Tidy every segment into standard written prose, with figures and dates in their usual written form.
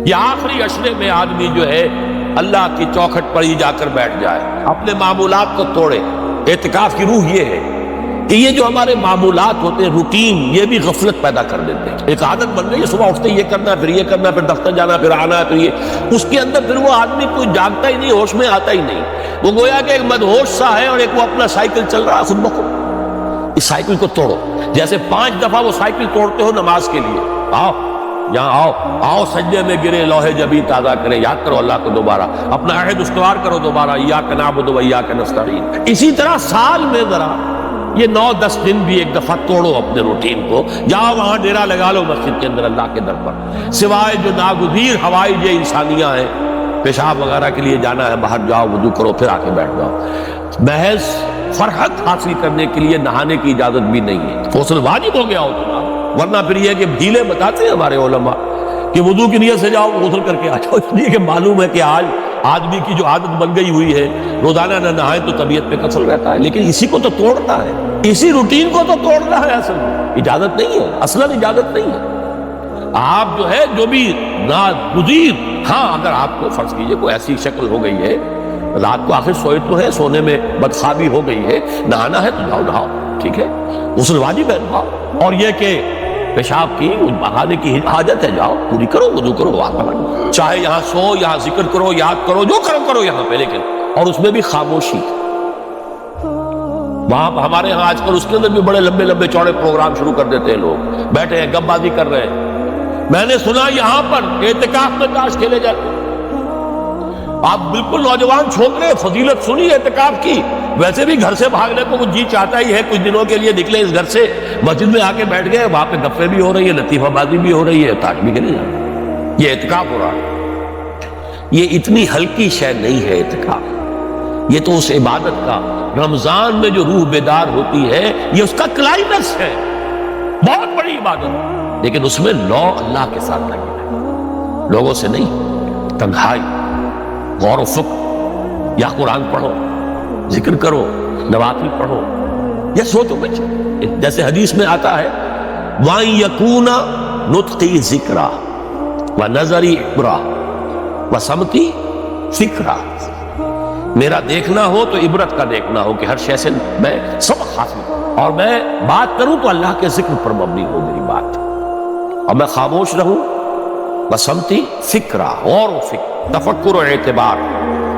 یہ آخری عشرے میں آدمی جو ہے اللہ کی چوکھٹ پر ہی جا کر بیٹھ جائے، اپنے معمولات کو توڑے۔ اعتکاف کی روح یہ ہے کہ یہ جو ہمارے معمولات ہوتے ہیں، روٹین، یہ بھی غفلت پیدا کر دیتے ہیں۔ ایک عادت بن گئی ہے، صبح اٹھتے یہ کرنا، پھر یہ کرنا، پھر دفتر جانا، پھر آنا، پھر یہ، اس کے اندر پھر وہ آدمی کوئی جاگتا ہی نہیں، ہوش میں آتا ہی نہیں۔ وہ گویا کہ ایک مدہوش سا ہے اور ایک وہ اپنا سائیکل چل رہا ہے خود بخود۔ اس سائیکل کو توڑو، جیسے 5 دفعہ وہ سائیکل توڑتے ہو نماز کے لیے۔ آؤ یہاں آؤ، آؤ سجدے میں گرے، لوح جبی تازہ کرے، یاد کرو اللہ کو دوبارہ، اپنا عہد استوار کرو دوبارہ، ایاک نعبد و ایاک نستعین۔ اسی طرح سال میں ذرا یہ 9-10 دن بھی ایک دفعہ توڑو اپنے روٹین کو، جاؤ وہاں ڈیرا لگا لو مسجد کے اندر اللہ کے در پر، سوائے جو ناگزیر حوائج انسانیاں ہیں، پیشاب وغیرہ کے لیے جانا ہے باہر جاؤ، وضو کرو، پھر آ کے بیٹھ جاؤ۔ محض فرحت حاصل کرنے کے لیے نہانے کی اجازت بھی نہیں ہے، غسل واجب ہو گیا ہو جناب، ورنہ پھر یہ کہ بھیلے بتاتے ہیں ہمارے علماء کہ وضو کی نیت سے جاؤ غسل کر کے آ جاؤ، اس لیے کہ معلوم ہے کہ آج آدمی کی جو عادت بن گئی ہوئی ہے روزانہ نہ نہائے تو طبیعت پہ قتل رہتا ہے، لیکن اسی کو تو توڑتا ہے، اسی روٹین کو تو توڑنا ہے، اصل میں اجازت نہیں ہے، اصلاً اجازت نہیں ہے۔ آپ جو ہے جو بھی ناگزیر، ہاں اگر آپ کو فرض کیجئے کوئی ایسی شکل ہو گئی ہے، رات کو آخر سوئے تو ہے، سونے میں بدخوابی ہو گئی ہے، نہانا ہے تو جاؤ نہاؤ، ٹھیک ہے، غسل واجب ہے نہاؤ، اور یہ کہ پیشاب کی بہانے کی حاجت ہے جاؤ پوری کرو، وضو کرو، چاہے یہاں سو، یہاں ذکر کرو، یاد کرو، جو کرو کرو یہاں پہ، لیکن اور اس میں بھی خاموشی۔ وہاں ہمارے ہاں آج کل اس کے اندر بھی بڑے لمبے لمبے چوڑے پروگرام شروع کر دیتے ہیں، لوگ بیٹھے ہیں گپ بازی کر رہے ہیں۔ میں نے سنا یہاں پر اعتکاف میں تاش کھیلے جاتے ہیں۔ آپ بالکل نوجوان چھوکرے، فضیلت سنی اعتکاف کی، ویسے بھی گھر سے بھاگنے کو کچھ جی چاہتا ہی ہے، کچھ دنوں کے لیے نکلے اس گھر سے، مسجد میں آ کے بیٹھ گئے، وہاں پہ گپیں بھی ہو رہی ہے، لطیفہ بازی بھی ہو رہی ہے، تاش بھی کھیلے جا رہے ہیں، یہ اعتکاف ہو رہا ہے۔ یہ اتنی ہلکی شے نہیں ہے اعتکاف، یہ تو اس عبادت کا، رمضان میں جو روح بیدار ہوتی ہے یہ اس کا کلائمیکس ہے، بہت بڑی عبادت، لیکن اس میں لو اللہ کے ساتھ لگے ہے، لوگوں سے نہیں، تنہائی، غور و فکر، یا قرآن پڑھو، ذکر کرو، نوافل پڑھو، یا سوچو بچے، جیسے حدیث میں آتا ہے وَأَن يَكُونَ نُطْقِي ذِكْرًا وَنَظَرِي عِبْرَةً وَسَمْتِي فِكْرًا، میرا دیکھنا ہو تو عبرت کا دیکھنا ہو کہ ہر شے سے میں سبق حاصل کروں، اور میں بات کروں تو اللہ کے ذکر پر مبنی ہو میری بات، اور میں خاموش رہوں، وَسَمْتِي فِكْرًا، غور و فکر، تفکر و اعتبار،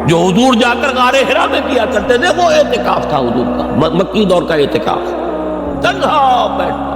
جو حضور جا کر غار حرا میں کیا کرتے تھے وہ اعتکاف تھا حضور کا، مکی دور کا اعتکاف، تنہا بیٹھنا۔